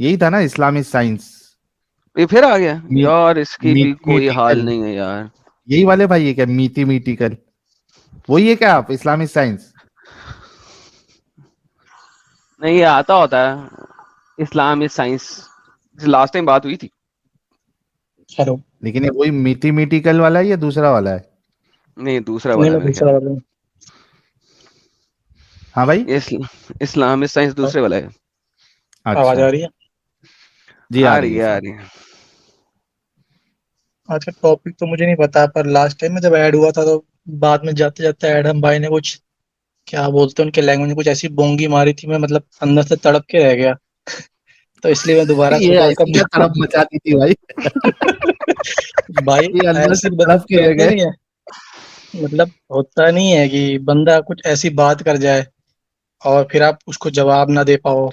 यही था ना इस्लामिक साइंस। ये फिर आ गया मी, यार, इसकी भी कोई हाल मीटिकल, नहीं है यार। यही वाले भाई है क्या? मीटिकल वही है क्या? आप इस्लामिक साइंस? नहीं, ये आता होता है Islam is science, last time बात हुई थी। हेलो। लेकिन ये वही मीटिकल वाला है या दूसरा वाला है? नहीं, दूसरा नहीं, वाला है मैं मेरे दूसरा ख्याल। वाला हूँ। हाँ भाई। ये इस्लाम इज साइंस दूसरे वाला है। आवाज अच्छा। आ रही है? जी आ आ रही रही है है, आ सर। रही है। आज का टॉपिक तो मुझे नहीं पता, पर लास्ट टाइम में जब ऐड हुआ था तो बाद में जाते जाते एडम भाई ने कुछ, क्या बोलते हैं उनके लैंग्वेज में, कुछ ऐसी बोंगी मारी थी, मैं मतलब अंदर से तड़प के रह गया। तो इसलिए मैं दोबारा ये सोचा ऐसी क्या कब। तड़प मचा दी थी भाई? भाई ये अंदर से ऐसी मतलब तड़प के रह कहते गए। नहीं है, मतलब होता नहीं है कि बंदा कुछ ऐसी बात कर जाए और फिर आप उसको जवाब ना दे पाओ।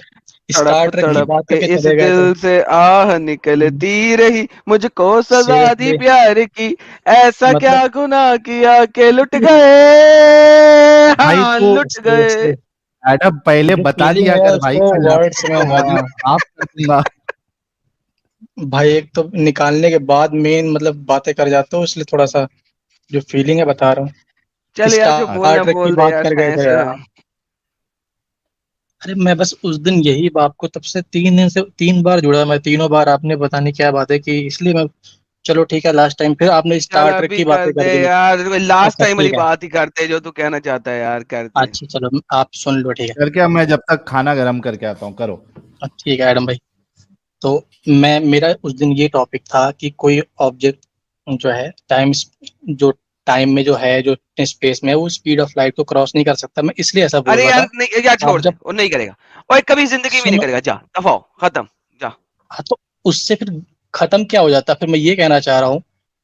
तड़प स्टार ट्रेक की तड़प बात के करके इस चले गए थे। दिल से आह निकलती रही, मुझको सजा दी सीरियसली, प्यार की, ऐसा क्या मतलब गुनाह किया के लुट गए, भाई हाँ तो लुट गए। सीरियसली एडम पहले जो बता फीलिंग दिया है कर भाई, उसको मैं वर्ड्स लैपटॉप में, का वॉल्यूम हाँ ऑफ कर दूंगा। भाई, एक तो निकालने के बाद मेन मतलब बातें कर जाते हो, इसलिए थोड़ा सा जो फीलिंग है बता रहा हूँ। चल यार, जो स्टार बोलना ट्रेक की बोल दे बात यार, कर गए साइंस। थे यार। अरे मैं बस उस दिन यही बात को तब से 3 दिन से 3 बार जुड़ा, मैं तीनों बार आपने पता नहीं क्या बातें की, इसलिए मैं, चलो ठीक है, लास्ट टाइम फिर आपने चल स्टार ट्रेक अभी की कर बातें कर दे दी। यार, लास्ट अच्छा टाइम वाली ठीक है। बात ही करते जो तू कहना चाहता है यार, कर दे। अच्छा चलो आप सुन लो, ठीक है। कर क्या? मैं जब तक खाना गर्म करके आता हूँ, करो। ठीक है एडम भाई। तो मैं, मेरा उस दिन ये टॉपिक था कि कोई ऑब्जेक्ट जो है जो टाइम में जो है, जो स्पेस में है, वो स्पीड ऑफ लाइट को क्रॉस नहीं कर सकता। मैं इसलिए ऐसा बोल अरे रहा यार था। नहीं यार, आप छोड़ दे, जब वो नहीं करेगा। और कभी जिंदगी में नहीं सुनो, करेगा, जा दफाओ, खत्म, जा। हाँ तो उससे फिर खत्म क्या हो जाता, फिर मैं ये कहना चाह रहा हूँ,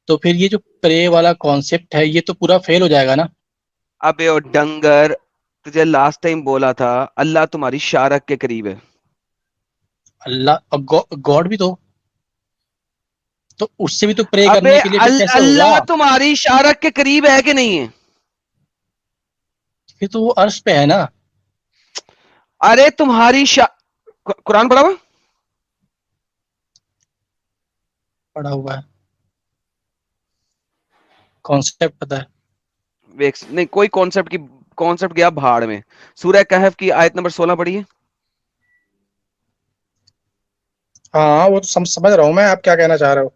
तो फिर ये जो प्रे वाला कॉन्सेप्ट है ये तो पूरा फेल हो जाएगा ना। अबे ओ डंगर, तुझे लास्ट टाइम बोला था अल्लाह तुम्हारी शारक के करीब है। अल्लाह गॉड भी तो उससे भी तो प्रे अबे करने के लिए फिर कैसे होगा? अल्लाह तुम्हारी शारक के करीब है कि नहीं है? फिर तो वो अर्श पे है ना। अरे तुम्हारी कुरान पढ़ा हुआ? पड़ा हुआ है, कॉन्सेप्ट पता है। नहीं, कोई कॉन्सेप्ट गया भाड़ में। सूरह कहफ की आयत नंबर 16 पढ़ी है। हाँ वो तो समझ रहा हूँ मैं, आप क्या कहना चाह रहे हो।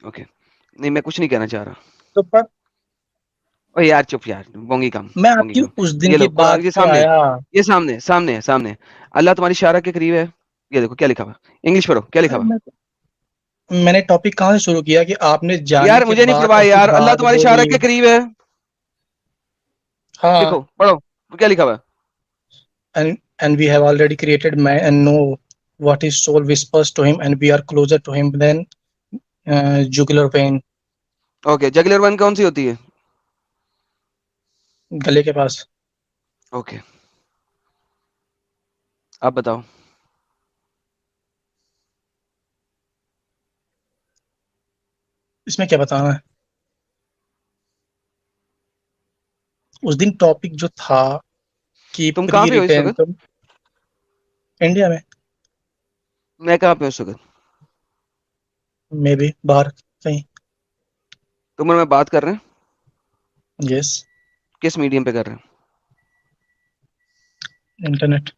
ओके। नहीं, मैं कुछ नहीं कहना चाह रहा। तो पर ओ यार चुप यार, बोंगी काम। मैं बोंगी आपकी काम। उस दिन ये की लो कुरान, बात ये पे सामने, आया। ये सामने सामने है, सामने। अल्लाह तुम्हारी शारक के करीब है। ये देखो क्या लिखा हुआ। इंग्लिश पढ़ो, क्या लिखा अरे हुआ। मैंने टॉपिक कहाँ से शुरू किया कि आपने जाने यार के मुझे नहीं बाद परवाह ऐसी यार, अल्लाह बात तुम्हारी बोली। शारक के करीब है। हाँ। लिखो, पढ़ो, क्या लिखा हुआ है। And we have already created man and know what his soul whispers to him, and we are closer to him than jugular vein, okay, juggler one कौन सी होती है? गले के पास। ओके, अब बताओ। इसमें क्या बताना है? उस दिन टॉपिक जो था कि तुम कहाँ प्री पे हो इस वक्त? रिपेंट, इंडिया में, मैं कहाँ पे हूँ इस वक्त? मे बी बाहर कहीं। तुम और मैं बात कर रहे हैं, यस। किस मीडियम पे कर रहे इंटरनेट।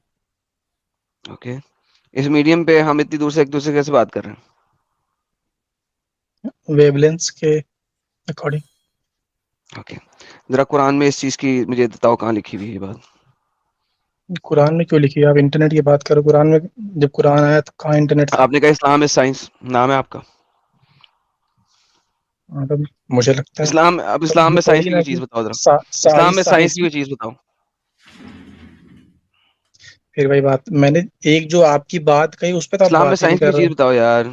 हैं? ओके। इस मीडियम पे हम इतनी दूर से एक दूसरे से कैसे बात कर रहे हैं? वेवलेंस के अकॉर्डिंग। ओके। जरा कुरान में इस चीज की मुझे बताओ, कहाँ लिखी हुई है ये बात। कुरान में क्यों लिखी है? आप इंटरनेट की बात करो, कुरान में जब कुरान आया तो कहाँ इंटरनेट था? आपने कहा इस्लाम है साइंस, नाम है आपका। हाँ, तो मुझे लगता है इस्लाम, अब तो इस्लाम ये में तो साइंस वही की ना कोई कि चीज बताओ जरा। सारी इस्लाम में साइंस साइंस की की। कोई चीज बताओ। फिर वही बात, मैंने एक जो आपकी बात कही उस पर तो आप इस्लाम में बात ही नहीं साइंस की कर कोई रहे चीज हो। बताओ यार।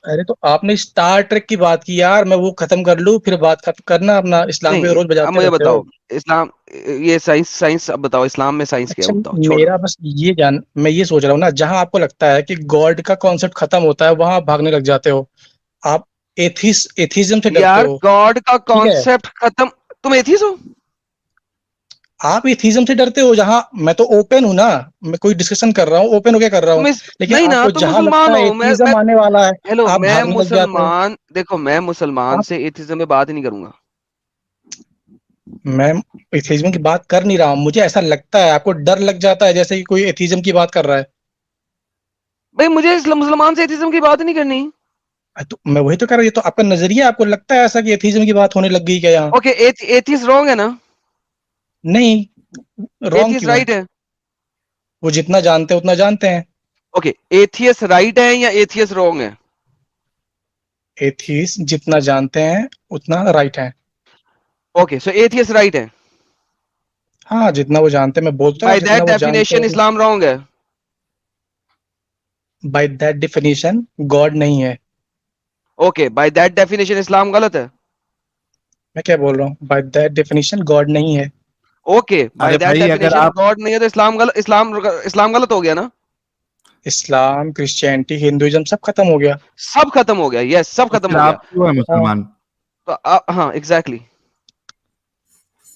अरे तो आपने स्टार ट्रेक की बात की यार, मैं वो खत्म कर लूं फिर बात खत्म करना अपना, इस्लाम पे नहीं, रोज अब बजाते मुझे रहते हो। बताओ। इस्लाम, ये साइंस साइंस अब बताओ, इस्लाम में साइंस क्या है अच्छा, वो बताओ, छोड़ो। मेरा बस ये मैं ये सोच रहा हूँ ना, जहां आपको लगता है कि गॉड का कॉन्सेप्ट खत्म होता है वहां आप भागने लग जाते हो। आप एथीज्म से डरते यार हो। गॉड का ठीक है। कॉन्सेप्ट खत्म? तुम एथीस्ट हो? आप एथिज्म से डरते हो, जहां मैं तो ओपन हूं ना, मैं कोई डिस्कशन कर रहा हूँ, ओपन होके कर रहा हूँ, लेकिन नहीं ना, आपको तुम जहां मुसलमान लगता है हो। मैं एथिज्म आने वाला है, हेलो, आप मैं भागने लग जाते हो। मुसलमान, देखो मैं मुसलमान आप से एथिज्म में बात ही नहीं करूंगा। मैं एथिज्म की बात कर नहीं रहा हूँ, मुझे ऐसा लगता है आपको डर लग जाता है जैसे कि कोई एथिज्म की बात कर रहा है। भाई मुझे मुसलमान से एथिज्म की बात ही नहीं करनी। तो मैं वही तो कह रहा हूँ, ये तो आपका नजरिया, आपको लगता है ऐसा कि एथिज्म की बात होने लग गई क्या यहाँ? ओके, एथिस्ट रॉन्ग है ना? नहीं, रॉन्ग एथिस्ट क्यों है? राइट है? वो जितना जानते हैं उतना जानते हैं। ओके, एथियस राइट है या एथियस रॉन्ग है? एथीस्ट जितना जानते हैं उतना राइट है। ओके, सो एथियस राइट है। हाँ, जितना वो जानते हैं, मैं बोलता हूँ बाय जितना दैट वो जानते डेफिनेशन हैं। इस्लाम रॉन्ग है। बाय दैट डेफिनेशन गॉड नहीं है। ओके, बाय दैट डेफिनेशन इस्लाम गलत है। मैं क्या बोल रहा हूँ, बाय दैट डेफिनेशन गॉड नहीं है। ओके, बाय अरे दैट भाई अगर डेफिनेशन आप गॉड नहीं है तो इस्लाम गलत हो गया ना? इस्लाम, क्रिश्चियनिटी, हिंदुइज्म सब खत्म हो गया। सब खत्म हो गया, यस, सब तो खत्म फिर हो गया। आप क्यों है हाँ, मुसलमान? तो हाँ, एग्जैक्टली।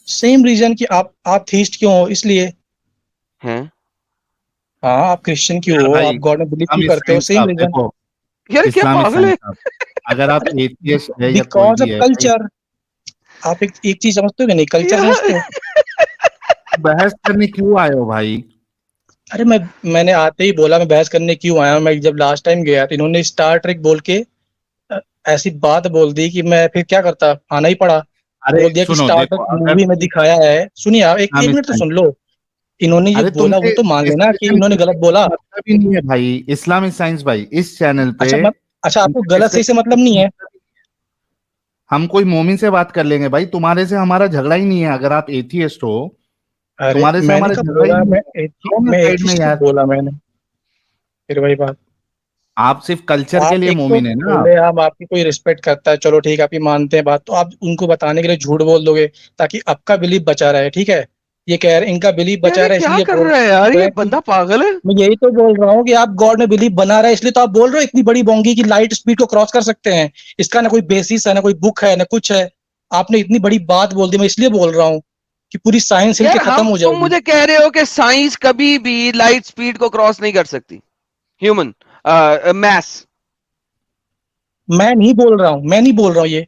सेम रीजन कि आप थीस्ट क्यों हो, इसलिए। हैं? हाँ, आप क्रिश्चियन क्यों यार हो, भाई आप गॉड में बिलीव क्यों इस्लामिक करते हो, साइंस सेम साहब रीजन। देखो, यार क्या इस्लामिक पागल साइंस है? साहब, अगर आप अरे, एथियस्ट है या कोई बिकॉज भी ऑफ है भाई, कल्चर। आप एक चीज समझते हो कि नहीं, कल्चर यार समझते हो? तो बहस करने क्यों आए हो भाई? अरे मैंने आते ही बोला मैं बहस करने क्यों आया हूँ। मैं जब लास्ट टाइम गया तो इन्होंने स्टार ट्रेक बोल के अ, ऐसी बात बोल दी कि मैं फिर क्या करता, आना ही पड़ा। अरे बोल दिया कि सुनो, स्टार ट्रेक देखो अगर मूवी में तुम दिखाया है। सुनिए आप, एक एक इस्लामिक मिनट तो साइंस, सुन लो। इन्होंने ये अरे बोला, वो तुमसे तो मान लेना कि डिस्कशन इन्होंने करने गलत का बोला। कोई मतलब ही नहीं है भाई। इस्लामिक साइंस भाई इस चैनल पे अच्छा अच्छा, आपको तुमसे गलत सही से डिस्कशन मतलब करने नहीं का है? मतलब ही नहीं है। हम कोई मोमिन से बात कर लेंगे भाई, तुम्हारे से हमारा झगड़ा ही नहीं है। अगर आप एथियस्ट हो, अरे तुम्हारे से मैंने हमारा कब झगड़ा ही बोला, नहीं है। आओ ना मैं साइड में एथिस्ट कब यार। बोला मैंने? फिर वही बात। आप सिर्फ कल्चर के आप लिए एक तो मोमिन है ना आप। बोले, हम आपकी कोई रिस्पेक्ट करता है, चलो ठीक है, आप ये मानते हैं बात, तो आप उनको बताने के लिए झूठ बोल दोगे ताकि आपका बिलीफ बचा रहे, ठीक है? ये कह रहे इनका बिलीफ यार बचा ये रहे क्या इसलिए कर बोल रहा है यार, रहे ये हैं कि बंदा पागल है। मैं यही तो बोल रहा हूँ कि आप गॉड में बिलीफ बना रहे हैं, इसलिए तो आप बोल रहे हो इतनी बड़ी बोंगी की लाइट स्पीड को क्रॉस कर सकते हैं। इसका ना कोई बेसिस है, ना कोई बुक है, ना कुछ है। आपने इतनी बड़ी बात बोल दी, मैं इसलिए बोल रहा हूँ कि पूरी साइंस हिल के यार खत्म हो तुम जाएगी। मुझे कह रहे हो कि साइंस कभी भी लाइट स्पीड को क्रॉस नहीं कर सकती? Human maths. मैं नहीं बोल रहा हूँ, मैं नहीं बोल रहा हूँ ये।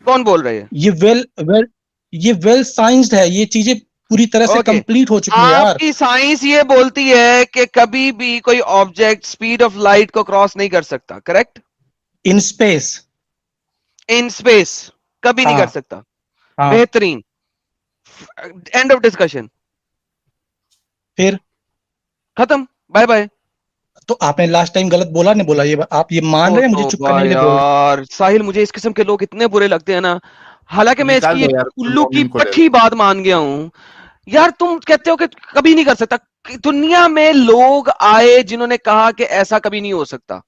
कौन बोल रहे हैं? ये वेल वेल ये वेल साइंस्ड है, ये चीजें पूरी तरह से ओके, कंप्लीट हो चुकी है यार। आपकी साइंस ये बोलती है कि कभी भी कोई ऑब्जेक्ट स्पीड ऑफ लाइट को क्रॉस नहीं कर सकता, correct? In space. In space कभी नहीं कर हाँ सकता। हाँ। बेहतरीन, एंड ऑफ डिस्कशन, फिर खत्म, बाय बाय। तो आपने लास्ट टाइम गलत बोला, नहीं बोला, ये आप ये मान ओ रहे हैं, मुझे चुप तौबा करने के लिए बोल रहे यार, साहिल मुझे इस किस्म के लोग इतने बुरे लगते हैं ना। हालांकि मैं निकाल इसकी दो एक यार, कोई उल्लू की मोमिन को दे पट्टी दो। बात मान गया हूं। यार तुम कहते हो कि कभी नहीं कर सकता। दुनिया में लोग आए जिन्होंने कहा कि ऐसा कभी नहीं हो सकता,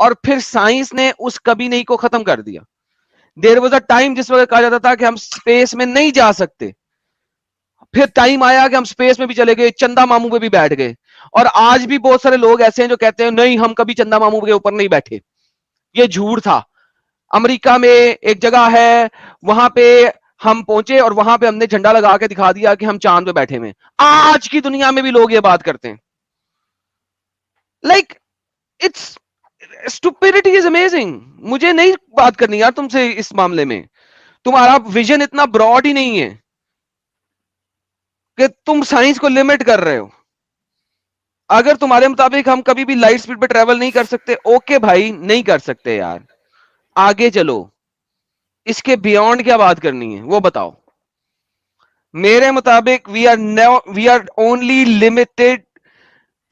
और फिर साइंस ने उस कभी नहीं को खत्म कर दिया। देयर वाज अ टाइम जिस वक्त कहा जाता था कि हम स्पेस में नहीं जा सकते, फिर टाइम आया कि हम स्पेस में भी चले गए, चंदा मामू पे भी बैठ गए। और आज भी बहुत सारे लोग ऐसे हैं जो कहते हैं नहीं, हम कभी चंदा मामू के ऊपर नहीं बैठे, ये झूठ था। अमेरिका में एक जगह है, वहां पे हम पहुंचे और वहां पे हमने झंडा लगा के दिखा दिया कि हम चांद पे बैठे हुए। आज की दुनिया में भी लोग ये बात करते हैं। Like it's stupidity is amazing. मुझे नहीं बात करनी यार तुमसे इस मामले में। तुम्हारा विजन इतना ब्रॉड ही नहीं है कि तुम साइंस को लिमिट कर रहे हो। अगर तुम्हारे मुताबिक हम कभी भी लाइट स्पीड पे ट्रेवल नहीं कर सकते, ओके भाई, नहीं कर सकते यार, आगे चलो। इसके बियॉन्ड क्या बात करनी है वो बताओ। मेरे मुताबिक we are only limited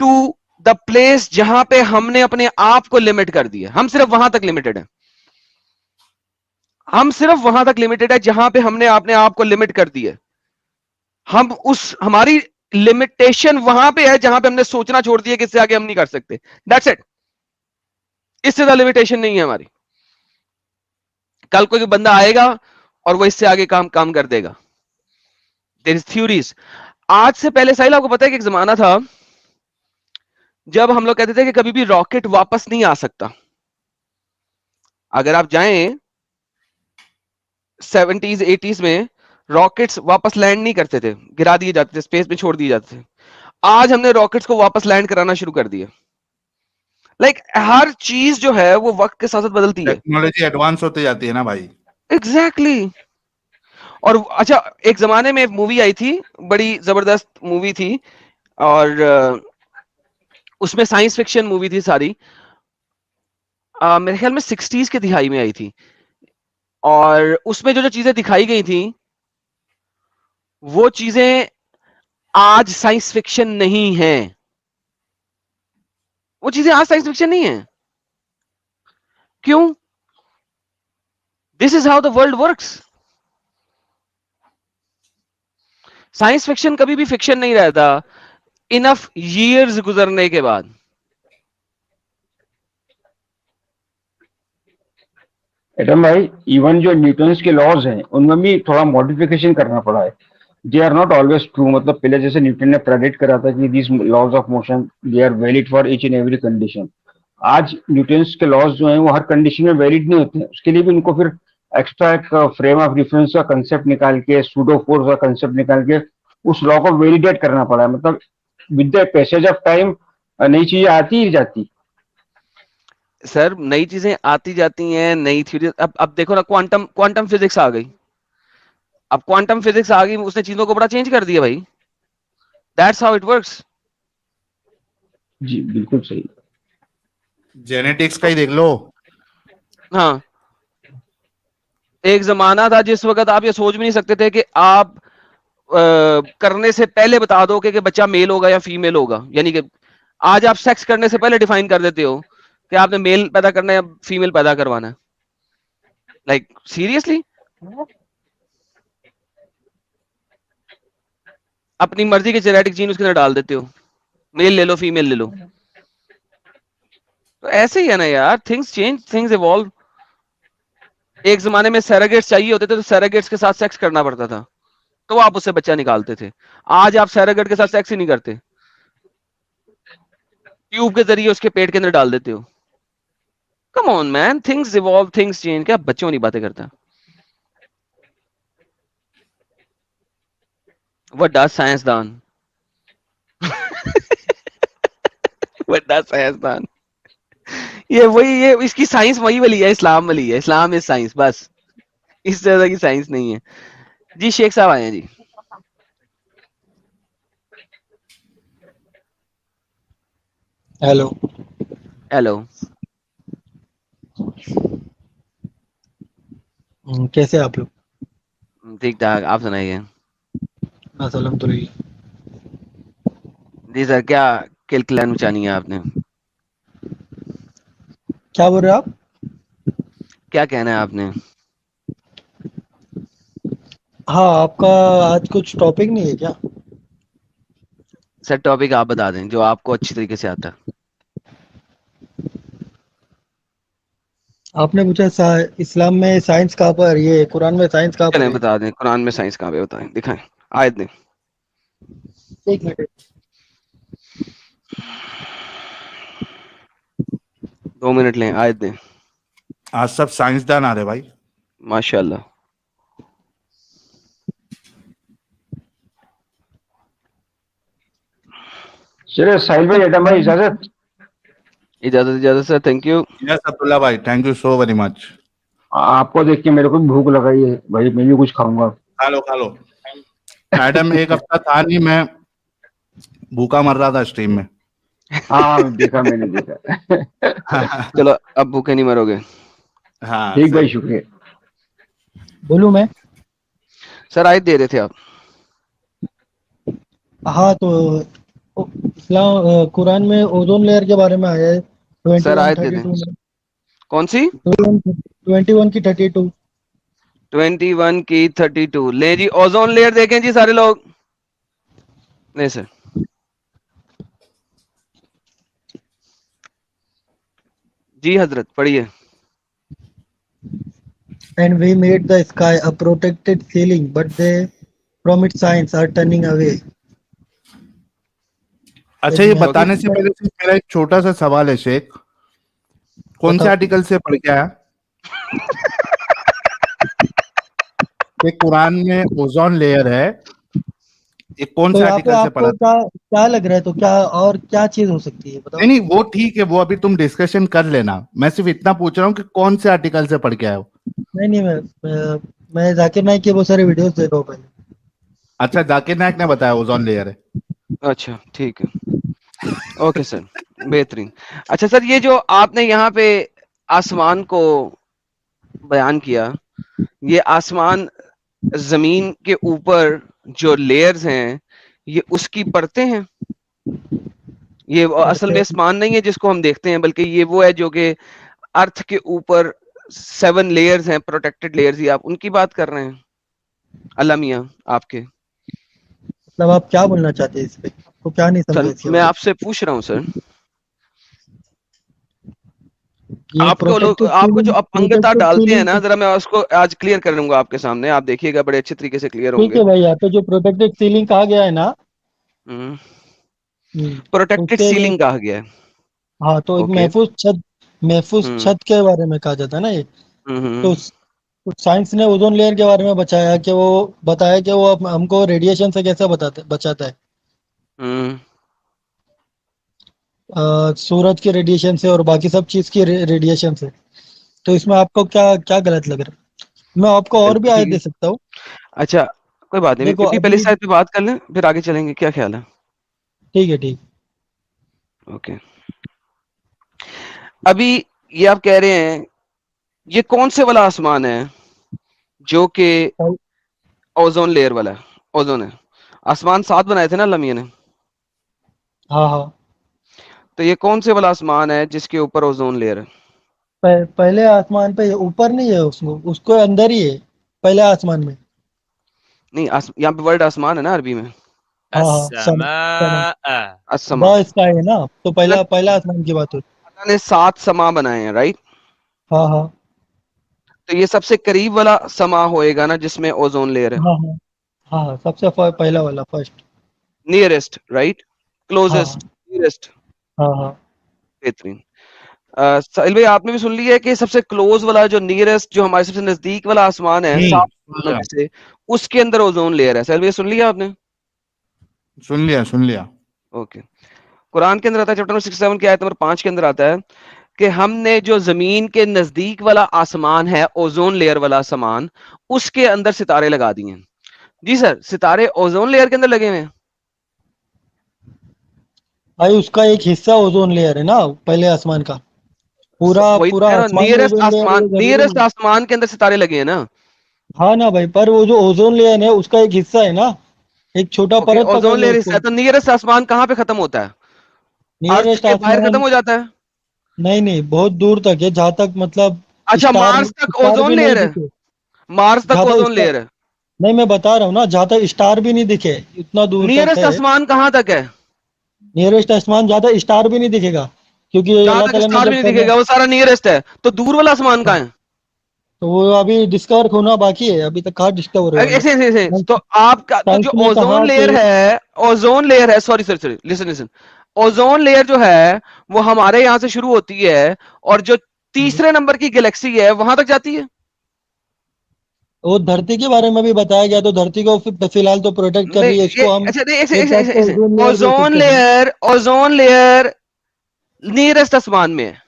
to the place जहां पे हमने अपने आप को लिमिट कर दिया। हम सिर्फ वहां तक लिमिटेड है। हम सिर्फ वहां तक लिमिटेड है जहां पे हमने अपने आप को लिमिट कर दिया। हम उस हमारी लिमिटेशन वहां पे है जहां पे हमने सोचना छोड़ दिया कि इससे आगे हम नहीं कर सकते। That's it. इससे ज्यादा लिमिटेशन नहीं है हमारी। कल कोई बंदा आएगा और वो इससे आगे काम काम कर देगा। There is theories. आज से पहले साहिल आपको पता है कि एक जमाना था जब हम लोग कहते थे कि कभी भी रॉकेट वापस नहीं आ सकता। अगर आप जाएं 70s 80s में, रॉकेट्स वापस लैंड नहीं करते थे, गिरा दिए जाते थे, स्पेस में छोड़ दिए जाते थे। आज हमने रॉकेट्स को वापस लैंड कराना शुरू कर दिया। लाइक हर चीज जो है वो वक्त के साथ साथ बदलती है। टेक्नोलॉजी एडवांस होते जाती है ना भाई। Exactly exactly. और अच्छा, एक जमाने में मूवी आई थी, बड़ी जबरदस्त मूवी थी, और उसमें साइंस फिक्शन मूवी थी सारी। मेरे ख्याल में 60s की दिहाई में आई थी, और उसमें जो जो चीजें दिखाई गई थी वो चीजें आज साइंस फिक्शन नहीं है। वो चीजें आज साइंस फिक्शन नहीं है। क्यों? This is how the world works. Science fiction कभी भी फिक्शन नहीं रहता इनफ ईयर्स गुजरने के बाद। एटम भाई, इवन जो न्यूटन्स के लॉज हैं उनमें भी थोड़ा मॉडिफिकेशन करना पड़ा है। They are not always true. मतलब पहले जैसे न्यूटन ने प्रेडिक्ट करा था कि this laws of motion they are valid for each and every condition. आज न्यूटन्स के लॉज जो हैं वो हर कंडीशन में वैलिड नहीं होते हैं। उसके लिए भी उनको फिर एक्स्ट्रा एक फ्रेम ऑफ रेफरेंस का कंसेप्ट निकाल के, सूडो फोर्स का कंसेप्ट निकाल के उस लॉ को वैलिडेट करना पड़ा है। मतलब with the passage of time नई चीजें आती ही जाती। सर नई चीजें आती जाती हैं, नई थ्योरी। अब देखो ना, क्वांटम क्वांटम फिजिक्स आ गई। अब क्वांटम फिजिक्स आ गई, उसने चीजों को बड़ा चेंज कर दिया भाई। That's how it works. जी बिल्कुल सही। जेनेटिक्स का ही देख लो। हाँ, एक जमाना था जिस वक्त आप ये सोच भी नहीं सकते थे कि आप करने से पहले बता दो कि बच्चा मेल होगा या फीमेल होगा। यानी कि आज आप सेक्स करने से पहले डिफाइन कर देते हो कि आपने मेल पैदा करना है या फीमेल पैदा करवाना है। लाइक सीरियसली, अपनी मर्जी के जेनेटिक जीन उसके अंदर डाल देते हो, मेल ले लो फीमेल ले लो। तो ऐसे ही है ना यार, थिंग्स चेंज, थिंग्स इवॉल्व। एक जमाने में सैरोगेट्स चाहिए होते थे तो सैरोगेट्स के साथ सेक्स करना पड़ता था, तो आप उससे बच्चा निकालते थे। आज आप सैरोगेट के साथ सेक्स ही नहीं करते, ट्यूब के जरिए उसके पेट के अंदर डाल देते हो। Come on man, things evolve, things change. क्या बच्चों वाली बातें करता? ਵੱਡਾ साइंसदान ਵੱਡਾ साइंसदान। ये इसकी साइंस वही वाली है, इस्लाम वाली है। इस्लाम इज साइंस, बस इस तरह की साइंस नहीं है जी। शेख साहब आए हैं जी। हेलो। हेलो। कैसे आप लोग? ठीक ठाक, आप सुनाइए। बस अल्हम्दुलिल्लाह। जी सर, क्या किलकिलान मचानी है आपने? क्या बोल रहे हो आप? क्या कहना है आपने? हाँ, आपका आज कुछ टॉपिक नहीं है क्या? सर टॉपिक आप बता दें जो आपको अच्छी तरीके से आता है। आपने पूछा इस्लाम में साइंस कहाँ पर, ये कुरान में साइंस कहाँ पर चलें है? बता दें, कुरान में साइंस कहाँ पे बताएं, दिखाएं, आयत दें। एक मिनट। 2 मिनट लें, आयत दें। आज सब साइंसदान आ रहे भाई। माशाल्लाह। चलिए साहिल भाई, एडम भाई, इजाजत। इजाजत sir, thank you. Yes Abdullah भाई, thank you so very much. आपको देख के मेरे को भी भूख लगाई है भाई, मैं भी कुछ खाऊंगा। खा लो खा लो। मैडम एक हफ्ता था नहीं, मैं भूखा मर रहा था स्ट्रीम में। हाँ देखा, मैंने देखा। चलो अब भूखे नहीं मरोगे। हाँ ठीक भाई, सही। शुक्रिया। बोलूं मैं? सर आयत दे रहे थे आप। हाँ, तो इस्लाम कुरान में ओजोन लेयर के बारे में आया है सर आयत दे 21:32 दें। में। कौन सी? 21 की 32। 21 की 32 ले जी। ओजोन लेयर देखें जी सारे लोग। नहीं सर, जी हजरत पढ़िए। And we made the sky a protected ceiling, but they from its signs are turning away. अच्छा, ये मैं- बताने से पहले सिर्फ मेरा एक छोटा सा सवाल है शेख, कौन से बताओ। आर्टिकल से पढ़ के आया? कि कुरान में ओजोन लेयर है, ये कौन तो से यहाँ पे आर्टिकल से पढ़ा आपको था? क्या लग रहा है, तो क्या और क्या चीज हो सकती है बताओ। नहीं नहीं, वो ठीक है, वो अभी तुम डिस्कशन कर लेना, मैं सिर्फ इतना पूछ रहा हूँ कि कौन से आर्टिकल से पढ़ के आए हो? नहीं नहीं, मैं जाकिर नाइक के बहुत सारे वीडियोस देख रहा हूँ पहले। अच्छा, जाकिर नायक ने बताया ओजोन लेयर है। अच्छा ठीक है, ओके सर, बेहतरीन। अच्छा सर, ये जो आपने यहाँ पे आसमान को बयान किया, ये आसमान जमीन के ऊपर जो लेयर्स हैं, ये उसकी परतें हैं? ये वो असल में आसमान नहीं है जिसको हम देखते हैं, बल्कि ये वो है जो कि अर्थ के ऊपर 7 लेयर्स हैं, प्रोटेक्टेड लेयर्स, ही आप उनकी बात कर रहे हैं अल्लाह मियां आपके? मतलब आप क्या बोलना चाहते हैं इस पे, आपको क्या नहीं समझा सर इसके मैं बारे आपसे पूछ रहा हूँ सर, में। ये आपको लोग, प्रोटेक्टेड आपको जो सीलिंग, अपंगता डालते हैं ना, जरा मैं उसको आज क्लियर कर लूंगा आपके सामने, आप देखिएगा बड़े अच्छे तरीके से क्लियर ठीक होंगे। है भाई, यहाँ पे जो प्रोटेक्टेड सीलिंग कहा गया है ना, प्रोटेक्टेड उसके लिए सीलिंग कहा गया है। हाँ, तो एक ओके। महफूज हम्म छत के बारे में कहा जाता है ना ये। तो हम्म साइंस ने ओजोन लेयर के बारे में बताया कि वो हमको रेडिएशन से कैसे बचाता है। हम्म सूरज के रेडिएशन से और बाकी सब चीज की रेडिएशन से। तो इसमें आपको क्या क्या गलत लग रहा है? मैं आपको और भी बिल्कुल आयत ठीक दे है। सकता हूँ। अच्छा, कोई बात नहीं, देखो अभी पहले अभी, साइड पे बात कर लें, फिर आगे चलेंगे, क्या ख्याल है? ठीक है ठीक। ओके, अभी ये आप कह रहे हैं, ये कौन से वाला आसमान है जो कि ओजोन लेयर वाला है? ओजोन है, आसमान 7 बनाए थे ना अल्लाह मियां ने, हाँ हाँ, तो ये कौन से वाला आसमान है जिसके ऊपर ओजोन लेयर है? पहले आसमान पे ऊपर नहीं है, उसको उसको अंदर ही है, पहले आसमान में। नहीं, यहाँ पे वर्ड आसमान है ना अरबी में, हाँ हाँ, समा असमा। द स्काई है ना, तो मतलब पहला आसमान की बात होती। अल्लाह ने 7 समा बनाए हैं, राइट? हाँ हाँ तो ये सबसे करीब वाला समा होएगा ना जिसमें ओजोन लेयर है, हाँ हाँ हाँ हाँ, सबसे पहला वाला, फर्स्ट। Nearest, right? हाँ क्लोजेस्ट, नियरेस्ट। हाँ हाँ बेहतरीन। साहिल भाई, आपने भी सुन लिया है कि सबसे क्लोज वाला, जो नियरेस्ट, जो हमारे सबसे नजदीक वाला आसमान है, सात आसमानों में से, उसके अंदर ओजोन लेयर है। साहिल भाई, सुन लिया आपने? सुन लिया सुन लिया। ओके। कुरान के अंदर आता है, चैप्टर नंबर 67 की आयत नंबर 5 के अंदर आता है कि हमने जो जमीन के नजदीक वाला आसमान है, ओजोन लेयर वाला आसमान, उसके अंदर सितारे लगा दिए हैं। जी सर, सितारे ओजोन लेयर के अंदर लगे हुए हैं। भाई, उसका एक हिस्सा ओजोन लेयर है ना, पहले आसमान का। पूरा वही तो पूरा कह रहा हूं, आसमान ही ओजोन लेयर है, ये जरूरी नियरेस्ट नहीं। आसमान के अंदर सितारे लगे हैं ना। हाँ ना भाई, पर वो जो ओजोन लेयर है उसका एक हिस्सा है ना, एक छोटा ओके, परत पकड़ ओजोन लो लेयर हिस्सा उसको। है, तो नियरेस्ट आसमान कहाँ पे खत्म होता है? अर्थ नियरेस्ट के बाहर खत्म आसमान, हो जाता है? नहीं नहीं, बहुत दूर तक है, जहाँ तक मतलब अच्छा, स्टार मार्स तक स्टार ओजोन भी नहीं लेयर है? दिखे। मार्स तक जहाँ तक ओजोन स्टार, लेयर है? नहीं मैं बता रहा हूँ ना, जहाँ तक स्टार भी नहीं दिखे, इतना दूर तक नियरेस्ट है। आसमान कहाँ तक है? नियरेस्ट आसमान, जहाँ तक स्टार भी नहीं दिखेगा, क्योंकि जहां अल्लाह तक ताला ने स्टार भी जब नहीं करना, दिखेगा वो सारा नियरेस्ट है, तो दूर वाला आसमान कहाँ है? तो वो अभी डिस्कवर होना बाकी है, अभी तक कहाँ डिस्कवर हुआ ऐसे ऐसे ऐसे, तो आपका तो साइंस जो ने कहा ओजोन कि लेयर है, ओजोन लेयर है, sorry sorry sorry, listen listen, ozone layer जो है वो हमारे यहां से शुरू होती है, और जो तीसरे नंबर की गैलेक्सी है वहां तक जाती है। वो धरती के बारे में भी बताया गया, तो धरती को फिलहाल तो प्रोटेक्ट कर नहीं, रही है, ये इसको हम अच्छा नहीं, ऐसे एक ऐसे टाइप ऐसे का ऐसे, ओजोन लेयर बोल ओजोन सकते हैं। लेयर, ओजोन लेयर नियरेस्ट आसमान में है।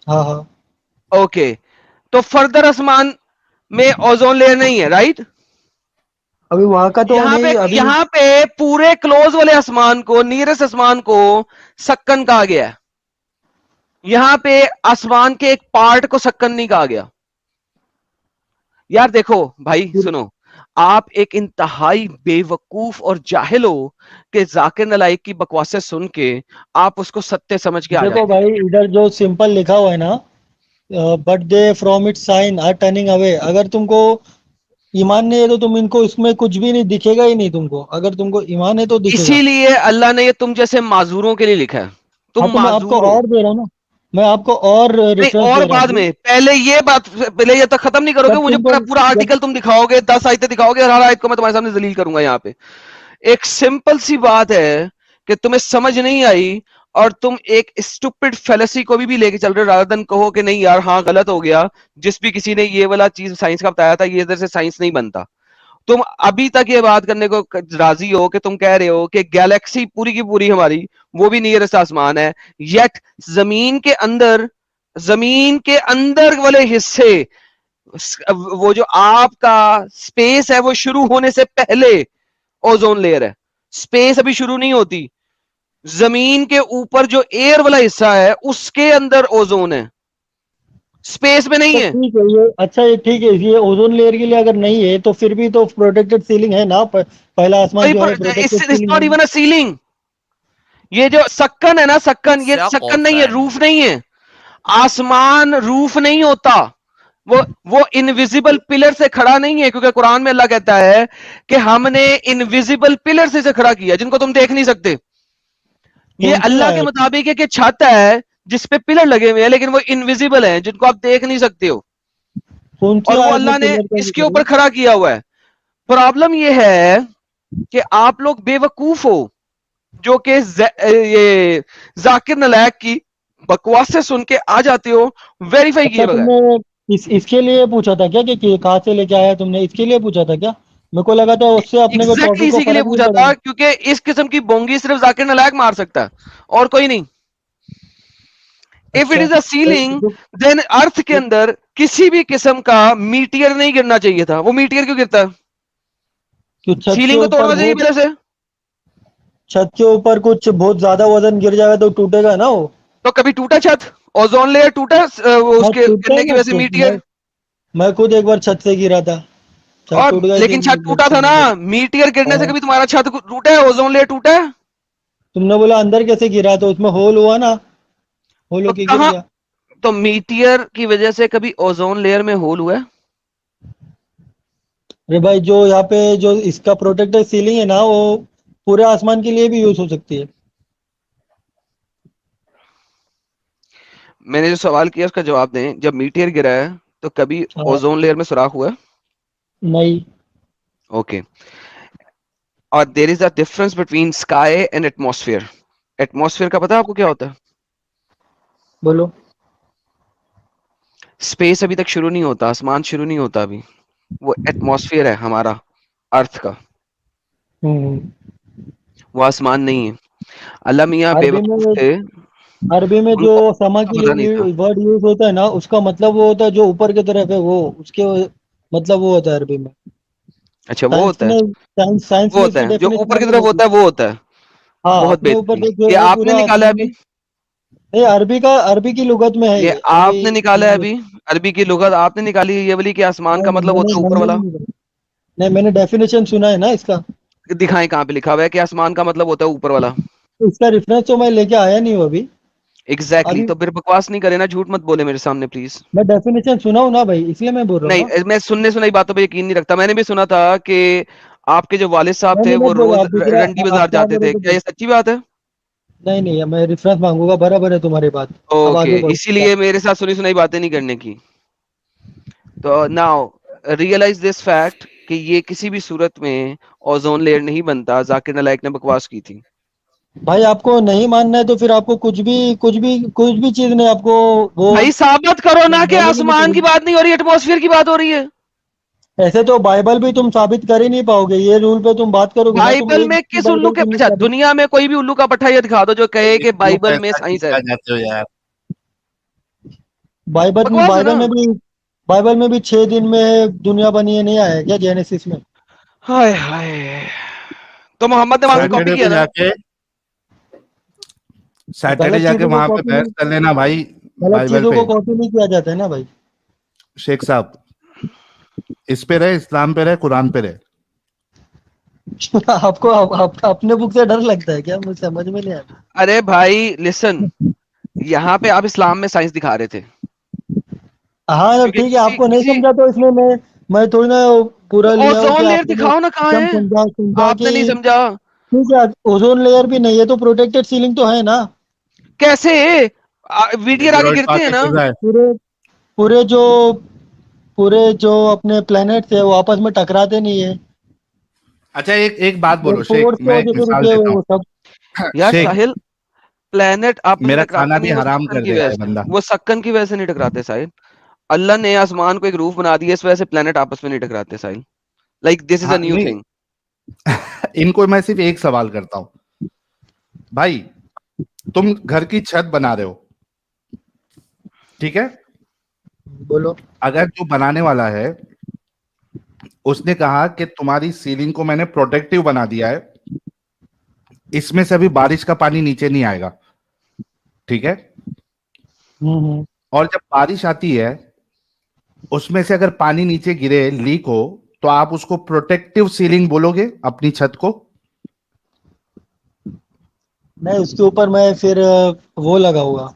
हाँ हाँ, ओके, तो फर्दर आसमान में ओजोन लेयर नहीं है, राइट? अभी वहां का तो नहीं अभी। यहाँ पे पूरे क्लोज वाले आसमान को, नियरेस्ट आसमान को सक्कन कहा गया है। यहाँ पे आसमान के एक पार्ट को सक्कन नहीं कहा गया। यार देखो भाई, सुनो, आप एक इंतहाई बेवकूफ और जाहिल हो कि जाकिर नालायक की बकवासें सुन के आप उसको सत्य समझ के आ देखो जाते हैं। भाई, इधर जो सिंपल लिखा हुआ है ना, but they from it sign are turning away, अगर तुमको ईमान नहीं है तो तुम इनको, इसमें कुछ भी नहीं दिखेगा ही नहीं तुमको, अगर तुमको ईमान है तो दिखेगा। इसीलिए अल्लाह ने ये तुम जैसे माजूरों के लिए लिखा है। हाँ, तुम तो मैं आपको माजूर हो। और दे रहा हूँ ना, मैं आपको और नहीं, रेफरेंस और दे रहा बाद हूँ। में, पहले ये बात, पहले ये तक खत्म नहीं करोगे, जब मुझे तुमको, पूरा जब आर्टिकल तुम दिखाओगे, 10 आयतें दिखाओगे, और हर आयत को मैं तुम्हारे सामने जलील करूंगा। यहाँ पे एक सिंपल सी बात है कि तुम्हें समझ नहीं आई, और तुम एक स्टूपिड फेलेसी को भी लेके चल रहे हो, रादर देन कहो कि नहीं यार हाँ गलत हो गया, जिस भी किसी ने ये वाला चीज साइंस का बताया था, ये इधर से साइंस नहीं बनता। तुम अभी तक ये बात करने को राजी हो कि तुम कह रहे हो कि गैलेक्सी पूरी की पूरी हमारी वो भी नियरेस्ट आसमान है, येट जमीन के अंदर वाले हिस्से, वो जो आपका स्पेस है वो शुरू होने से पहले ओजोन लेयर है। स्पेस अभी शुरू नहीं होती, जमीन के ऊपर जो एयर वाला हिस्सा है उसके अंदर ओजोन है, स्पेस में नहीं है। ठीक है ये, अच्छा ये ठीक है, ये ओजोन लेयर के लिए अगर नहीं है तो फिर भी तो प्रोटेक्टेड सीलिंग है ना, पहला आसमान जो है protected ceiling not even a ceiling. ये जो सक्कन है ना, सक्कन, ये सक्कन नहीं है, रूफ नहीं है। आसमान रूफ नहीं होता, वो इनविजिबल पिलर से खड़ा नहीं है, क्योंकि कुरान में अल्लाह कहता है कि हमने इनविजिबल पिलर से खड़ा किया जिनको तुम देख नहीं सकते। ये अल्लाह के मुताबिक है कि छत है जिसपे पिलर लगे हुए हैं, लेकिन वो इनविजिबल है जिनको आप देख नहीं सकते हो, और वो अल्लाह ने इसके ऊपर खड़ा किया हुआ है। प्रॉब्लम ये है कि आप लोग बेवकूफ हो, जो कि ये जाकिर नालायक की बकवास से सुन के आ जाते हो वेरीफाई किए बगैर। तुमने इसके लिए पूछा था क्या कि कहाँ से लेके आया तुमने, इसके लिए पूछा था क्या? मेरे को लगा था उससे अपने को टॉपिक को इसी के लिए पूछा था, क्योंकि इस किस्म की बोंगी सिर्फ जाकिर नालायक मार सकता है और कोई नहीं। If it is a ceiling, then earth के अंदर किसी भी किस्म का मीटियर नहीं गिरना चाहिए था। वो मीटियर क्यों गिरता है? सीलिंग को तोड़ना चाहिए पहले से। छत के ऊपर कुछ बहुत ज्यादा वजन गिर जाएगा तो टूटेगा ना वो। तो कभी टूटा छत? ओजोन लेयर टूटा उसके गिरने की वजह से मीटियर? मैं खुद एक बार छत से गिरा था, और लेकिन छत टूटा था ना। मीटियर गिरने से कभी तुम्हारा छत टूटा है? ओजोन लेयर टूटा है? तुमने बोला अंदर कैसे गिरा, तो उसमें होल हुआ ना, होल होके गिर गया। तो मीटियर की वजह से कभी ओजोन लेयर में होल हुआ है? अरे भाई जो यहाँ पे जो इसका प्रोटेक्टेड सीलिंग है ना, वो पूरे आसमान के लिए भी यूज हो सकती है। मैंने जो सवाल किया उसका जवाब दें। जब मीटियर गिरा है तो कभी ओजोन लेयर में सुराख हुआ है? नहीं। ओके। और there is a difference between sky and atmosphere. Atmosphere का पता है आपको क्या होता है? बोलो। स्पेस अभी तक शुरू नहीं होता, आसमान शुरू नहीं होता अभी, वो एटमॉस्फेयर है हमारा अर्थ का, वो आसमान नहीं है। अल्लाह मियां बेवकूफ थे। अरबी में जो समा के लिए वर्ड यूज होता है ना, उसका मतलब वो होता है जो ऊपर की तरफ है, वो उसके मतलब वो होता है अरबी में। अच्छा वो होता है, साइंस वो होता है जो ऊपर की तरफ होता है, वो होता है। हाँ, बहुत बेहतरीन। ये आपने निकाला है अभी? नहीं, अरबी की लुगत में है ये आपने निकाला है अभी? अरबी की लुगत आपने निकाली है ये वाली कि आसमान का मतलब होता है ऊपर वाला? नहीं, मैंने डेफिनेशन सुना है ना इसका। दिखाएं कहाँ पे लिखा हुआ है कि आसमान का मतलब होता है ऊपर वाला? इसका रेफरेंस तो मैं लेके आया नहीं हूँ अभी। एग्जैक्टली तो फिर बकवास नहीं करे ना, झूठ मत बोले मेरे सामने प्लीज। मैं डेफिनेशन सुना हूँ ना भाई, इसलिए मैं बोल रहा हूँ। नहीं, मैं सुनने सुनाई बातों पे यकीन नहीं रखता। मैंने भी सुना था कि आपके जो वालिद साहब थे वो रोज रंडी बाजार जाते थे, क्या ये सच्ची बात है? नहीं, मैं रेफरेंस मांगूंगा, बराबर है तुम्हारी बात। ओके, इसीलिए मेरे साथ सुनी सुनाई बातें नहीं करने की। तो नाउ रियलाइज दिस फैक्ट कि ये किसी भी सूरत में ओजोन लेयर नहीं बनता। जाकिर नालायक ने बकवास की थी। भाई आपको नहीं मानना है तो फिर आपको कुछ भी चीज ने आपको वो भाई साबित करो ना कि आसमान की बात नहीं हो रही, एटमॉस्फेयर की बात हो रही है। ऐसे तो बाइबल भी तुम साबित कर ही नहीं पाओगे, ये रूल पे तुम बात करोगे। बाइबल में किस उल्लू के? अच्छा, दुनिया में कोई भी उल्लू का पट्टा ये दिखा दो जो कहे कि बाइबल में साइंस है। बाइबल में भी 6 दिन में दुनिया बनी है, नहीं आया क्या जेनेसिस में? हाय हाय। तो मोहम्मद ने वहां से कॉपी किया ना? सैटरडे जाके वहां पे बहस कर लेना भाई। बाइबल पे कॉपी नहीं किया जाता है ना भाई। शेख साहब, इस पे रहे, इस्लाम पे रहे, कुरान पे रहे। आपको अपने बुक से डर लगता है क्या? मुझे समझ में नहीं आता। अरे भाई लिसन, यहाँ पे आप इस्लाम में साइंस दिखा रहे थे। हाँ ठीक है, आपको नहीं समझा तो इसमें मैं थोड़ी ना पूरा लिया। ओजोन लेयर दिखाओ ना, कहाँ है? आपने नहीं समझा। ठीक है, ओजोन लेयर भी नहीं है तो प्रोटेक्टेड सीलिंग तो है ना। कैसे? मीटियर आगे गिरते हैं ना। पूरे जो अपने प्लेनेट है वो आपस में टकराते नहीं है। अच्छा एक बात बोलो शेख, मैं एक मिसाल देता हूँ। यार साहिल, प्लेनेट आपस में मेरा टकराते खाना नहीं भी है, वो हराम सक्कन कर की देता वजह है से, बंदा। वो सक्कन की वजह से नहीं टकराते साहिल। अल्लाह ने आसमान को एक रूफ बना दिया, इस वजह से प्लेनेट आपस में नहीं टकराते साहिल। लाइक दिस इज अ हाँ न्यू नहीं, थिंग। इनको मैं सिर्फ एक सवाल करता हूं भाई, तुम घर की छत बना रहे हो, ठीक है? बोलो। अगर जो बनाने वाला है उसने कहा कि तुम्हारी सीलिंग को मैंने प्रोटेक्टिव बना दिया है, इसमें से अभी बारिश का पानी नीचे नहीं आएगा, ठीक है? हम्म। और जब बारिश आती है उसमें से अगर पानी नीचे गिरे, लीक हो, तो आप उसको प्रोटेक्टिव सीलिंग बोलोगे अपनी छत को? नहीं, उसके ऊपर मैं फिर वो लगाऊंगा,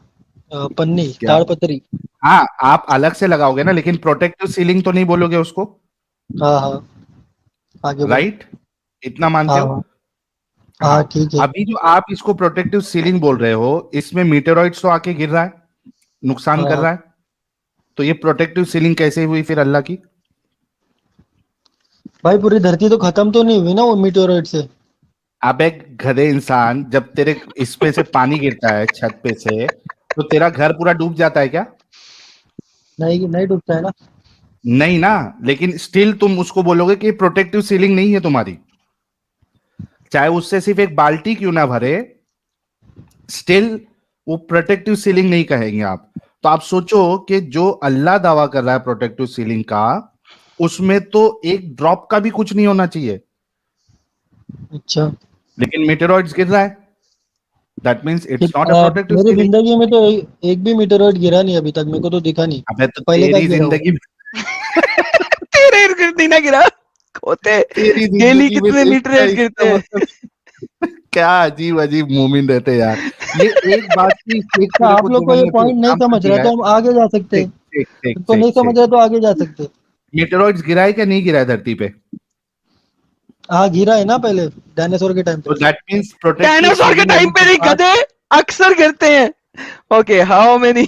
पन्नी, क्या? ताड़पत्री। हाँ, आप अलग से लगाओगे ना, लेकिन प्रोटेक्टिव सीलिंग तो नहीं बोलोगे उसको, हाँ हाँ, आगे बोलो। राइट? इतना मानते हाँ हो? हाँ हाँ, हाँ। ठीक है। अभी जो आप इसको प्रोटेक्टिव सीलिंग बोल रहे हो, इसमें मीटेरॉइड्स तो आके गिर रहा है, नुकसान कर हाँ रहा है, तो ये प्रोटेक्टिव सीलिंग कैसे हुई फिर अल्लाह की? भाई, पूरी धरती तो खत्म तो नहीं हुई ना वो मीटेओराइट से? अबे गधे इंसान, जब तेरे इस पे से पानी गिरता है छत पे से, तो तेरा घर पूरा डूब जाता है क्या? नहीं नहीं, डूबता है ना। नहीं ना, लेकिन स्टिल तुम उसको बोलोगे कि प्रोटेक्टिव सीलिंग नहीं है तुम्हारी, चाहे उससे सिर्फ एक बाल्टी क्यों ना भरे, स्टिल वो प्रोटेक्टिव सीलिंग नहीं कहेंगे आप। तो आप सोचो कि जो अल्लाह दावा कर रहा है प्रोटेक्टिव सीलिंग का, उसमें तो एक ड्रॉप का भी कुछ नहीं होना चाहिए, अच्छा। लेकिन मेटेरॉइड्स गिर रहा है, that means it's not a protective मेरी सीलिंग। जिंदगी में तो एक भी मीटेओराइट गिरा नहीं अभी तक, मेरे को तो दिखा नहीं। अबे तो पहले का तेरी गिरा हो। जिंदगी, तेरे गिरती ना गिरा होते, तेरी डेली जिंदगी में कितने देख क्या मीटर गिरते इसका हैं। मतलब, क्या अजीब अजीब मोमिन रहते हैं यार। ये एक बात की सीख अच्छा, मेरे आप को लोग जो को ये मैंने जो पॉइंट नहीं एग्जाम पर समझ रहा दिया है, तो हम आगे जा सकते हैं। ठीक ठीक ठीक तुमको ठीक नहीं समझ ठीक। रहा तो आगे जा सकते हैं। मेटेरॉइड्स गिरा है क्या नहीं गिरा है धरती पे? हाँ, गिरा है ना पहले, डायनासोर के टाइम पे। तो दैट मींस प्रोटेक्टिव डायनासोर के सीलिंग टाइम अभी पे के नहीं, पास। गधे अक्सर गिरते हैं। Okay, how many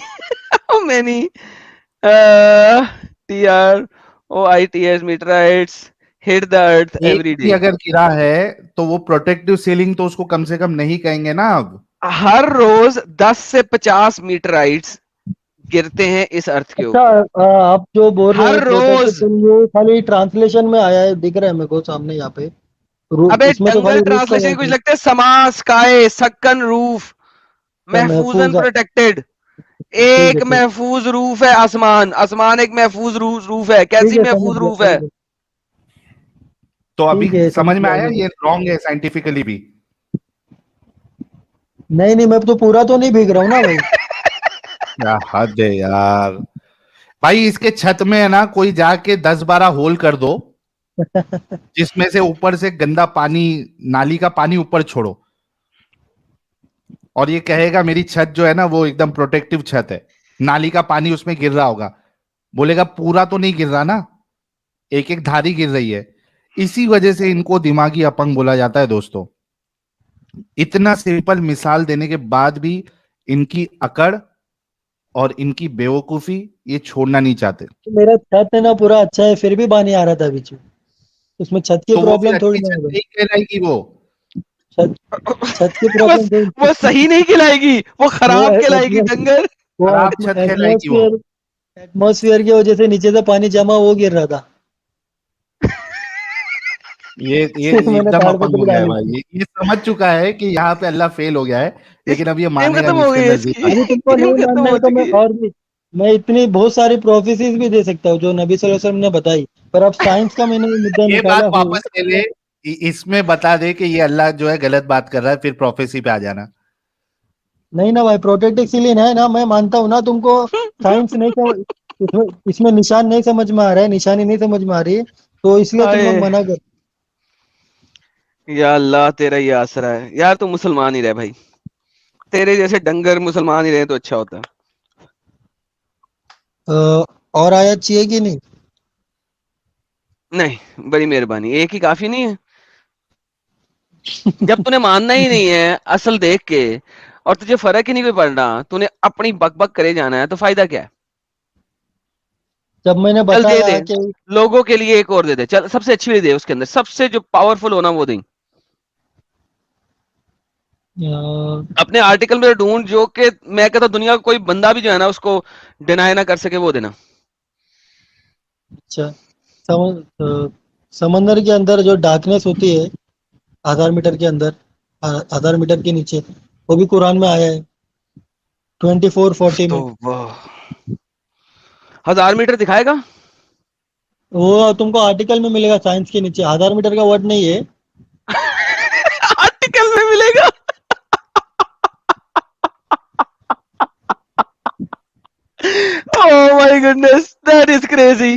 how many TROITS meteorites hit the earth एक every भी day? अगर गिरा है तो वो प्रोटेक्टिव सीलिंग तो उसको कम से कम नहीं कहेंगे ना अब। हर रोज 10 से 50 मीटराइट्स गिरते हैं इस अर्थ के अच्छा, ऊपर, आप जो बोल रहे हर हैं रोज। प्रोटेक्टेड, ये खाली ट्रांसलेशन में आया है, दिख रहा है मेरे को सामने यहाँ पे। अबे इसमें तो जंगल खाली रूफ का ट्रांसलेशन बात कुछ है। लगता है, समास काय सक्कन रूफ, तो महफूज महफूज एंड है। प्रोटेक्टेड। ठीक है, एक ठीक। महफूज रूफ है आसमान, आसमान एक महफूज रूफ है, ठीक कैसी है, समझ महफूज गया रूफ है? समझ गया। तो अभी ठीक है, समझ समझ में गया, आया आगे ये बोलो। रॉन्ग है साइंटिफिकली भी? नहीं नहीं, मैं तो पूरा तो नहीं भीग रहा हूँ ना भाई। क्या हद है यार। भाई इसके छत में है ना, कोई जाके 10-12 होल कर दो, जिसमें से ऊपर से गंदा पानी, नाली का पानी ऊपर छोड़ो, और ये कहेगा मेरी छत जो है ना वो एकदम प्रोटेक्टिव छत है, नाली का पानी उसमें गिर रहा होगा, बोलेगा पूरा तो नहीं गिर रहा ना, एक एक धारी गिर रही है। इसी वजह से इनको दिमागी अपंग बोला जाता है दोस्तों। इतना सिंपल मिसाल देने के बाद भी इनकी अकड़ और इनकी बेवकूफी ये छोड़ना नहीं चाहते। मेरा छत है ना पूरा अच्छा है, फिर भी पानी आ रहा था बीच में। उसमें छत की तो वो फिर प्रॉब्लम थोड़ी अच्छी ना छत है भाई। नहीं कहलाएगी वो। छत छत की वो प्रॉब्लम थोड़ी। वो सही नहीं खिलाएगी, वो वो खराब खिलाएगी डंगर। वो खराब छत कहलाएगी वो। एटमॉस्फेयर की वजह से नीचे से पानी जमा वो गिर रहा था। ये मैंने एकदम अपंग हो ताड़पत्री गया है डाली भाई, थी। ये समझ चुका है कि यहाँ पे अल्लाह फेल हो गया है, लेकिन अब ये टीम मानेगा खत्म नहीं, हो इसके गई है अंदर इसकी, जिद अभी है। तुमको टीम नहीं खत्म मानना हो है तो चुकी है। मैं इतनी बहुत सारी प्रोफेसीज भी दे सकता हूँ जो नबी सल्लल्लाहु अलैहि वसल्लम ने बताई। पर अब साइंस का मैंने मुद्दा ये निकाला बात हूँ। वापस ले ले, इसमें बता दे कि ये अल्लाह जो है गलत बात कर रहा है, फिर प्रोफेसी पे आ जाना। नहीं ना भाई, प्रोटेक्टिव सीलिंग है ना, मैं मानता हूँ ना तुमको। साइंस नहीं समझ, इसमें निशान नहीं समझ में आ रहा है, निशानी नहीं समझ में आ रही है, तो इसलिए तुम लोग हाय, मना कर। या अल्लाह तेरा ये आसरा है यार, तू मुसलमान ही रह भाई, तेरे जैसे डंगर मुसलमान ही रहे तो अच्छा होता। और आयत चाहिए कि नहीं? नहीं, बड़ी मेहरबानी, एक ही काफी नहीं है? जब तूने मानना ही नहीं है असल देख के, और तुझे फर्क ही नहीं कोई पड़ना, तूने अपनी बक बक करे जाना है, तो फायदा क्या है? जब मैंने चल दे बताया दे, कि लोगों के लिए एक और दे दे, चल सबसे अच्छी वाली दे, उसके अंदर सबसे जो पावरफुल होना वो दे। अपने आर्टिकल में ढूंढ जो कि मैं कहता हूं दुनिया का कोई बंदा भी जो है ना उसको डिनाई ना कर सके, वो देना। अच्छा, समंदर के अंदर जो डार्कनेस होती है 1000 मीटर के अंदर, 1000 मीटर के नीचे, वो भी कुरान में आया है 24:40 तो में। वाह, 1000 मीटर दिखाएगा? वो तुमको आर्टिकल में मिलेगा साइंस के नीचे, 1000 मीटर का वर्ड नहीं है। आर्टिकल में मिलेगा? Oh my goodness, that is crazy.